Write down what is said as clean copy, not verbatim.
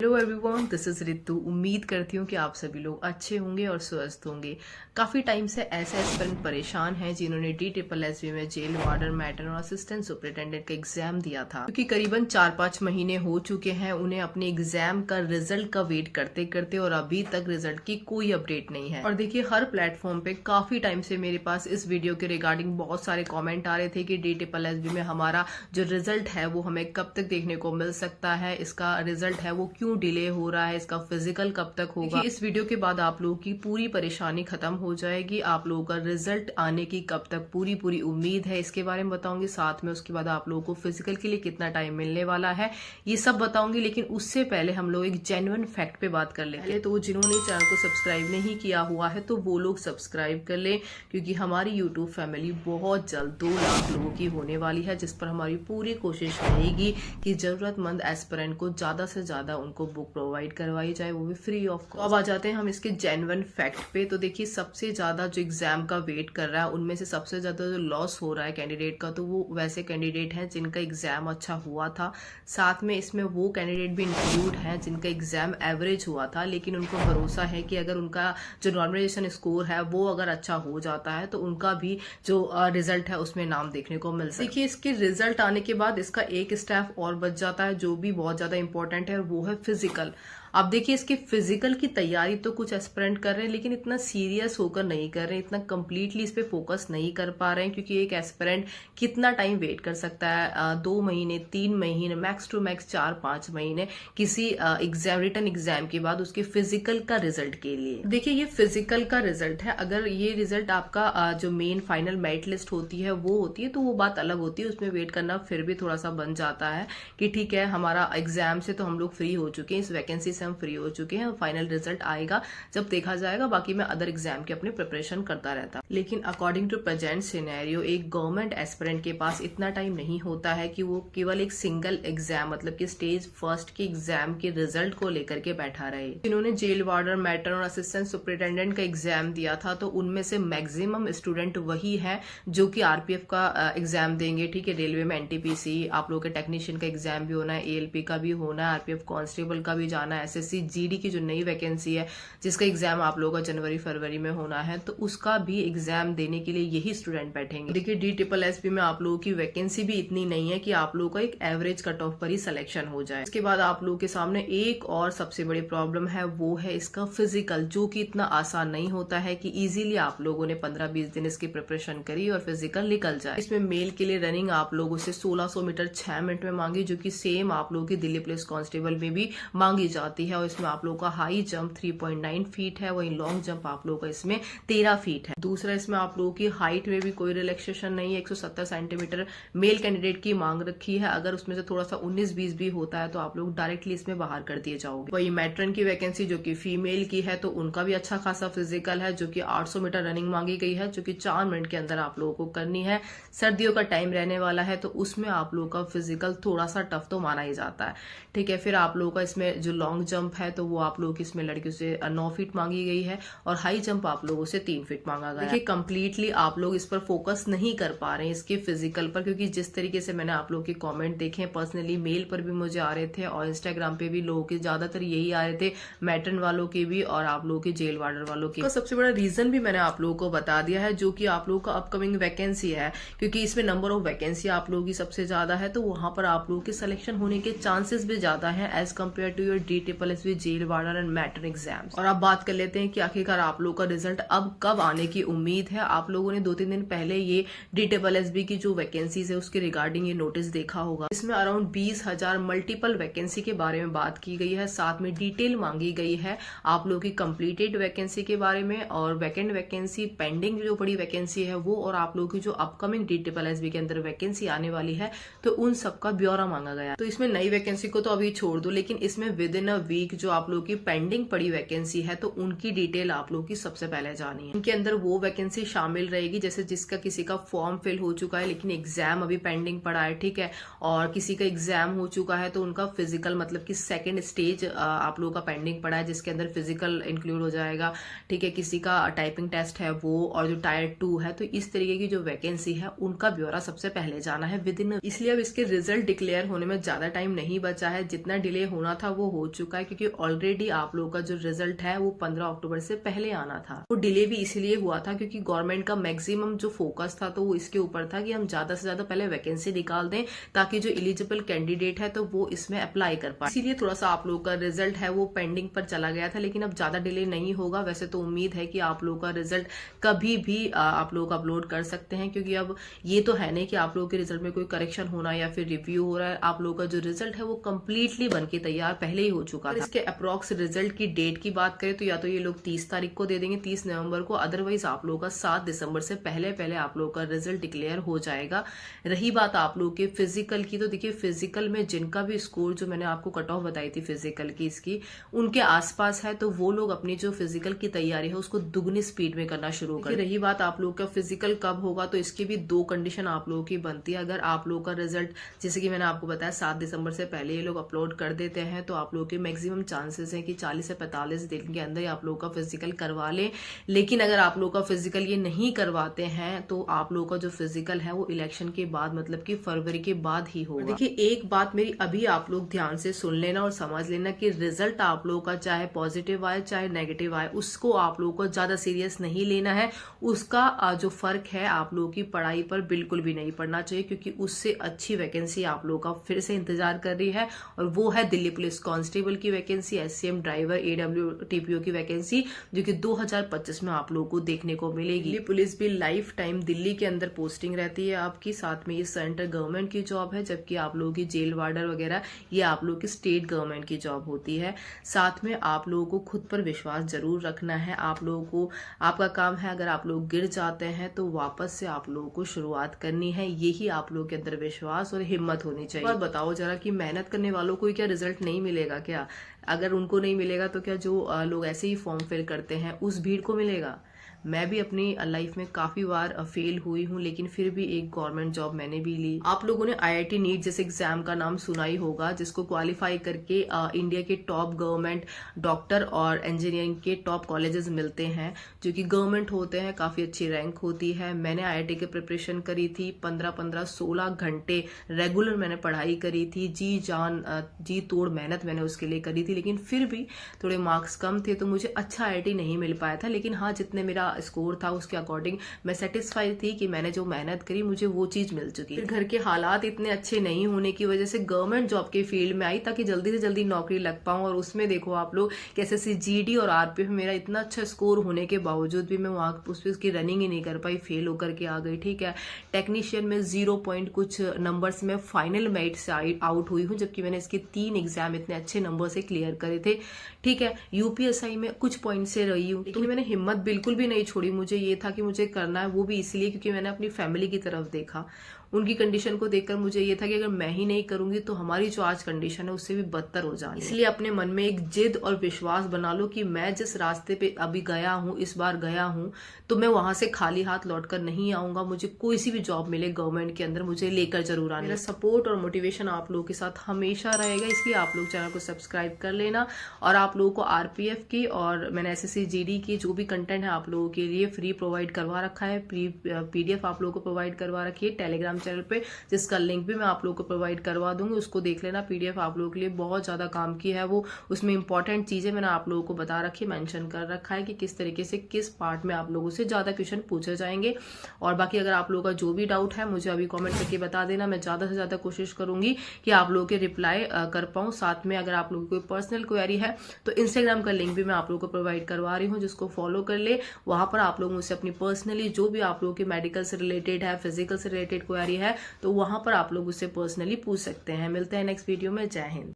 Hello everyone, this is Ritu. उम्मीद करती हूँ कि आप सभी लोग अच्छे होंगे और स्वस्थ होंगे। काफी टाइम से ऐसे एस्पिरेंट परेशान हैं जिन्होंने DSSB में जेल वार्डन, मैट्रन और असिस्टेंट सुपरिटेंडेंट का एग्जाम दिया था, क्योंकि करीबन 4-5 महीने हो चुके हैं उन्हें अपने एग्जाम का रिजल्ट का वेट करते करते, और अभी तक रिजल्ट की कोई अपडेट नहीं है। और देखिए, हर प्लेटफॉर्म पे काफी टाइम से मेरे पास इस वीडियो के रिगार्डिंग बहुत सारे कॉमेंट आ रहे थे कि DSSB में हमारा जो रिजल्ट है वो हमें कब तक देखने को मिल सकता है, इसका रिजल्ट है वो क्यों डिले हो रहा है, इसका फिजिकल कब तक होगा। इस वीडियो के बाद आप लोगों की पूरी परेशानी खत्म हो जाएगी। आप लोगों का रिजल्ट आने की कब तक पूरी उम्मीद है, इसके बारे में बताऊंगी। साथ में उसके बाद आप लोगों को फिजिकल के लिए कितना टाइम मिलने वाला है, ये सब बताऊंगी। लेकिन उससे पहले हम लोग एक जेन्युइन फैक्ट पे बात कर लेते हैं। तो जिन्होंने चैनल को सब्सक्राइब नहीं किया हुआ है तो वो लोग सब्सक्राइब कर ले, क्योंकि हमारी यूट्यूब फैमिली बहुत जल्द 2 लाख लोगों की होने वाली है, जिस पर हमारी पूरी कोशिश रहेगी कि जरूरतमंद एस्पिरेंट को ज्यादा से ज्यादा उनको बुक प्रोवाइड करवाई जाए, वो भी फ्री ऑफ कॉस्ट। अब आ जाते हैं हम इसके जेन्युइन फैक्ट पे। तो देखिए, सबसे ज्यादा जो एग्जाम का वेट कर रहा है उनमें से सबसे ज्यादा जो लॉस हो रहा है कैंडिडेट का, तो वो वैसे कैंडिडेट हैं जिनका एग्जाम अच्छा हुआ था। साथ में इसमें वो कैंडिडेट भी इंक्लूड हैं जिनका एग्जाम एवरेज हुआ था, लेकिन उनको भरोसा है कि अगर उनका जो नॉर्मलाइजेशन स्कोर है वो अगर अच्छा हो जाता है तो उनका भी जो रिजल्ट है उसमें नाम देखने को मिल सकता है। देखिए, इसके रिजल्ट आने के बाद इसका एक स्टेप और बच जाता है जो भी बहुत ज्यादा इंपॉर्टेंट है, वो है फिजिकल। अब देखिए, इसके फिजिकल की तैयारी तो कुछ एस्पिरेंट कर रहे हैं, लेकिन इतना सीरियस होकर नहीं कर रहे हैं, इतना कंप्लीटली इस पे फोकस नहीं कर पा रहे हैं, क्योंकि एक एस्पिरेंट कितना टाइम वेट कर सकता है? 2 महीने, 3 महीने, मैक्स टू मैक्स 4-5 महीने किसी एग्जाम, रिटन एग्जाम के बाद उसके फिजिकल का रिजल्ट के लिए। देखिए, ये फिजिकल का रिजल्ट है। अगर ये रिजल्ट आपका जो मेन फाइनल मेरिट लिस्ट होती है वो होती है तो वो बात अलग होती है, उसमें वेट करना फिर भी थोड़ा सा बन जाता है कि ठीक है, हमारा एग्जाम से तो हम लोग फ्री हो चुके हैं, इस वैकेंसी से हम फ्री हो चुके हैं, फाइनल रिजल्ट आएगा जब देखा जाएगा। बाकी मैं अदर एग्जाम की अपनी प्रिपरेशन करता रहता। लेकिन अकॉर्डिंग टू प्रेजेंट सिनेरियो, एक गवर्नमेंट एस्पिरेंट के पास इतना टाइम नहीं होता है कि वो केवल एक सिंगल एग्जाम, मतलब कि स्टेज फर्स्ट के एग्जाम के रिजल्ट को लेकर के बैठा रहे। जिन्होंने जेल वार्डन, मैट्रन और असिस्टेंट सुपरिटेंडेंट का एग्जाम दिया था, तो उनमें से मैक्सिमम स्टूडेंट वही है जो कि RPF का एग्जाम देंगे। ठीक है, रेलवे में NTPC, आप लोगों के टेक्नीशियन का एग्जाम भी होना है, ALP का भी होना है, RPF कांस्टेबल का भी जाना है, SSC GD की जो नई वैकेंसी है जिसका एग्जाम आप लोगों का जनवरी-फरवरी में होना है, तो उसका भी एग्जाम देने के लिए यही स्टूडेंट बैठेंगे। देखिए, DSSB में आप लोगों की वैकेंसी भी इतनी नहीं है कि आप लोगों का एक एवरेज कट ऑफ पर ही सिलेक्शन हो जाए। इसके बाद आप लोगों के सामने एक और सबसे बड़ी प्रॉब्लम है, वो है इसका फिजिकल, जो कि इतना आसान नहीं होता है कि इजीली आप लोगों ने 15-20 दिन इसकी प्रिपरेशन करी और फिजिकल निकल जाए। इसमें मेल के लिए रनिंग आप लोगों से 1600 मीटर 6 मिनट में मांगी, जो कि सेम आप लोगों की दिल्ली पुलिस कांस्टेबल में भी मांगी जाती है। और इसमें आप लोगों का हाई जंप 3.9 फीट है, वहीं लॉन्ग जंप आप लोगों का इसमें 13 फीट है। दूसरा, इसमें आप लोगों की हाइट में भी कोई रिलैक्सेशन नहीं है। 170 सेंटीमीटर मेल कैंडिडेट की मांग रखी है। अगर उसमें से थोड़ा सा 19-20 भी होता है तो आप लोग डायरेक्टली इसमें बाहर कर दिए जाओगे। वही मैट्रन की वैकेंसी जो कि फीमेल की है, तो उनका भी अच्छा खासा फिजिकल है, जो कि 800 मीटर रनिंग मांगी गई है, जो कि 4 मिनट के अंदर आप लोगों को करनी है। सर्दियों का टाइम रहने वाला है, तो उसमें आप लोगों का फिजिकल थोड़ा सा टफ तो माना ही जाता है। ठीक है, फिर आप लोगों का इसमें जो लॉन्ग जंप है, तो वो आप लोगों की इसमें लड़कियों से 9 फीट मांगी गई है, और हाई जंप आप लोगों से 3 फीट मांगा गया है। देखिए, कंप्लीटली आप लोग इस पर फोकस नहीं कर पा रहे हैं इसके फिजिकल पर, क्योंकि जिस तरीके से मैंने आप लोगों के कमेंट देखे, पर्सनली मेल पर भी मुझे आ रहे थे और इंस्टाग्राम पे भी लोगों के ज्यादातर यही आ रहे थे, मैट्रन वालों के भी और आप लोगों के जेल वार्डर वालों के। सबसे बड़ा रीजन भी मैंने आप लोगों को बता दिया है, जो कि आप लोगों का अपकमिंग वैकेंसी है, क्योंकि इसमें नंबर ऑफ वैकेंसी आप लोगों की सबसे ज्यादा है, तो वहां पर आप लोगों के सिलेक्शन होने के चांसेस भी ज्यादा है as compare to your DSSB jail warder and matron exam. और अब बात कर लेते हैं कि आखिरकार आप लोगों का रिजल्ट अब कब आने की उम्मीद है। आप लोगों ने 2-3 दिन पहले ये DSSB की जो वैकेंसीज है उसके रिगार्डिंग ये नोटिस देखा होगा। इसमें अराउंड 20,000 मल्टीपल वैकेंसी के बारे में बात की गई है, साथ में डिटेल मांगी गई है आप लोगों की कंप्लीटेड वैकेंसी के बारे में, और वैकेंट वैकेंसी, पेंडिंग जो बड़ी वैकेंसी है वो, और आप लोगों की जो अपकमिंग DSSB के अंदर वैकेंसी आने वाली है, तो उन सबका ब्यौरा मांगा गया। तो इसमें नई वैकेंसी को तो अभी छोड़ दो, लेकिन इसमें विद इन अ वीक जो आप लोगों की पेंडिंग पड़ी वैकेंसी है, तो उनकी डिटेल आप लोगों की सबसे पहले जानी है। इनके अंदर वो वैकेंसी शामिल रहेगी जैसे जिसका किसी का फॉर्म फिल हो चुका है लेकिन एग्जाम अभी पेंडिंग पड़ा है, ठीक है, और किसी का एग्जाम हो चुका है तो उनका फिजिकल, मतलब कि सेकंड स्टेज आप लोगों का पेंडिंग पड़ा है, जिसके अंदर फिजिकल इंक्लूड हो जाएगा। ठीक है, किसी का टाइपिंग टेस्ट है वो, और जो टायर 2 है, तो इस तरीके की जो वैकेंसी है उनका ब्यौरा सबसे पहले जाना है विद इन। इसलिए अब इसके रिजल्ट डिक्लेयर होने में ज्यादा टाइम नहीं बचा है, जितना डिले होना था वो हो चुका चुका है, क्योंकि ऑलरेडी आप लोगों का जो रिजल्ट है वो 15 अक्टूबर से पहले आना था। वो डिले भी इसलिए हुआ था क्योंकि गवर्नमेंट का मैक्सिमम जो फोकस था तो वो इसके ऊपर था कि हम ज्यादा से ज्यादा पहले वैकेंसी निकाल दें ताकि जो एलिजिबल कैंडिडेट है तो वो इसमें अप्लाई कर पाए। इसीलिए थोड़ा सा आप लोगों का रिजल्ट है वो पेंडिंग पर चला गया था, लेकिन अब ज्यादा डिले नहीं होगा। वैसे तो उम्मीद है कि आप लोगों का रिजल्ट कभी भी आप लोग अपलोड कर सकते हैं, क्योंकि अब ये तो है नहीं कि आप लोगों के रिजल्ट में कोई करेक्शन होना या फिर रिव्यू हो रहा है। आप लोगों का जो रिजल्ट है वो कंप्लीटली बनके तैयार पहले ही हो चुका था। इसके अप्रॉक्स रिजल्ट की डेट की बात करें तो या तो ये लोग 30 तारीख को दे देंगे, 30 नवंबर को, अदरवाइज आप लोगों का 7 दिसंबर से पहले पहले आप लोगों का रिजल्ट डिक्लेयर हो जाएगा। रही बात आप लोगों के फिजिकल की, तो देखिए फिजिकल में जिनका भी स्कोर जो मैंने आपको कट ऑफ बताई थी फिजिकल की इसकी उनके आसपास है, तो वो लोग अपनी जो फिजिकल की तैयारी है उसको दुगनी स्पीड में करना शुरू करें। रही बात आप लोगों का फिजिकल कब होगा, तो इसकी भी 2 कंडीशन आप लोगों की बनती है। अगर आप लोगों का रिजल्ट जैसे कि मैंने आपको बताया 7 दिसंबर से पहले ये लोग अपलोड कर देते हैं तो आप लोगों के मैक्सिमम चांसेस है कि 40 से 45 दिन के अंदर आप लोगों का फिजिकल करवा लें। लेकिन अगर आप लोगों का फिजिकल ये नहीं करवाते हैं तो आप लोगों का जो फिजिकल है वो इलेक्शन के बाद मतलब कि फरवरी के बाद ही होगा। देखिए एक बात मेरी अभी आप लोग ध्यान से सुन लेना और समझ लेना कि रिजल्ट आप लोगों का चाहे पॉजिटिव आए चाहे नेगेटिव आए उसको आप लोगों को ज्यादा सीरियस नहीं लेना है। उसका जो फर्क है आप लोगों की पढ़ाई पर बिल्कुल भी नहीं पड़ना चाहिए, क्योंकि उससे अच्छी वैकेंसी आप लोगों का फिर से इंतजार कर रही है और वो है दिल्ली पुलिस कांस्टेबल की वैकेंसी, SCM ड्राइवर, AWTPO की वैकेंसी, जो कि 2025 में आप लोगों को देखने को मिलेगी। दिल्ली पुलिस भी लाइफ टाइम दिल्ली के अंदर पोस्टिंग रहती है आपकी, साथ में ये सेंट्रल गवर्नमेंट की जॉब है, जबकि आप लोगों की जेल वार्डर वगैरह ये आप लोगों की स्टेट गवर्नमेंट की जॉब होती है। साथ में आप लोगों को खुद पर विश्वास जरूर रखना है। आप लोगों को आपका काम है अगर आप लोग गिर जाते हैं तो वापस से आप लोगों को शुरुआत करनी है। यही आप लोगों के अंदर विश्वास और हिम्मत होनी चाहिए। और बताओ जरा कि मेहनत करने वालों को क्या रिजल्ट नहीं मिलेगा क्या? अगर उनको नहीं मिलेगा तो क्या जो लोग ऐसे ही फॉर्म फिल करते हैं उस भीड़ को मिलेगा? मैं भी अपनी लाइफ में काफी बार फेल हुई हूँ, लेकिन फिर भी एक गवर्नमेंट जॉब मैंने भी ली। आप लोगों ने IIT नीट जैसे एग्जाम का नाम सुना ही होगा, जिसको क्वालिफाई करके इंडिया के टॉप गवर्नमेंट डॉक्टर और इंजीनियरिंग के टॉप कॉलेजेस मिलते हैं जो कि गवर्नमेंट होते हैं, काफी अच्छी रैंक होती है। मैंने IIT की प्रिपरेशन करी थी, 15-16 घंटे रेगुलर मैंने पढ़ाई करी थी, जी जान जी तोड़ मेहनत मैंने उसके लिए करी थी, लेकिन फिर भी थोड़े मार्क्स कम थे तो मुझे अच्छा IIT नहीं मिल पाया था। लेकिन हाँ, जितने मेरा स्कोर था उसके अकॉर्डिंग मैं सेटिस्फाइड थी कि मैंने जो मेहनत करी मुझे वो चीज मिल चुकी। फिर घर के हालात इतने अच्छे नहीं होने की वजह से गवर्नमेंट जॉब के फील्ड में आई ताकि जल्दी से जल्दी नौकरी लग पाऊं। और उसमें देखो आप लोग कैसे SSC GD और RPF मेरा इतना अच्छा स्कोर होने के बावजूद भी मैं वहां उसकी रनिंग ही नहीं कर पाई, फेल होकर के आ गई। ठीक है, टेक्नीशियन में 0 पॉइंट कुछ नंबर्स में फाइनल मेरिट से आउट हुई हूँ, जबकि मैंने इसके 3 एग्जाम इतने अच्छे नंबर से क्लियर करे थे। ठीक है, UPSI में कुछ पॉइंट से रही हूँ, लेकिन मैंने हिम्मत बिल्कुल भी नहीं छोड़ी। मुझे ये था कि मुझे करना है, वो भी इसलिए क्योंकि मैंने अपनी फैमिली की तरफ देखा। उनकी कंडीशन को देखकर मुझे ये था कि अगर मैं ही नहीं करूंगी तो हमारी जो आज कंडीशन है उससे भी बदतर हो जाएगी। इसलिए अपने मन में एक जिद और विश्वास बना लो कि मैं जिस रास्ते पे अभी गया हूँ, इस बार गया हूँ, तो मैं वहां से खाली हाथ लौटकर नहीं आऊंगा। मुझे कोई सी भी जॉब मिले गवर्नमेंट के अंदर, मुझे लेकर जरूर आना। मेरा सपोर्ट और मोटिवेशन आप लोगों के साथ हमेशा रहेगा, इसलिए आप लोग चैनल को सब्सक्राइब कर लेना। और आप लोगों को RPF की और मैंने SSC GD की जो भी कंटेंट है आप लोगों के लिए फ्री प्रोवाइड करवा रखा है। PDF आप लोगों को प्रोवाइड करवा रखी है टेलीग्राम चैनल पे, जिसका लिंक भी मैं आप लोगों को प्रोवाइड करवा दूंगी। उसको देख लेना। PDF आप लोगों के लिए बहुत ज्यादा काम की है वो, उसमें इंपॉर्टेंट चीजें मैंने आप लोगों को बता रखी, मेंशन कर रखा है कि किस तरीके से किस पार्ट में आप लोगों से ज्यादा क्वेश्चन पूछे जाएंगे। और बाकी अगर आप लोगों का जो भी डाउट है मुझे अभी कमेंट करके बता देना, मैं ज्यादा से ज्यादा कोशिश करूंगी कि आप लोगों के रिप्लाई कर पाऊं। साथ में अगर आप लोगों की कोई पर्सनल क्वेरी है तो इंस्टाग्राम का लिंक भी मैं आप लोगों को प्रोवाइड करवा रही हूँ, जिसको फॉलो कर ले। वहां पर आप लोग मुझसे अपनी पर्सनली जो भी आप लोगों की मेडिकल से रिलेटेड है, फिजिकल से रिलेटेड क्वेरी है, तो वहां पर आप लोग उससे पर्सनली पूछ सकते हैं। मिलते हैं नेक्स्ट वीडियो में। जय हिंद।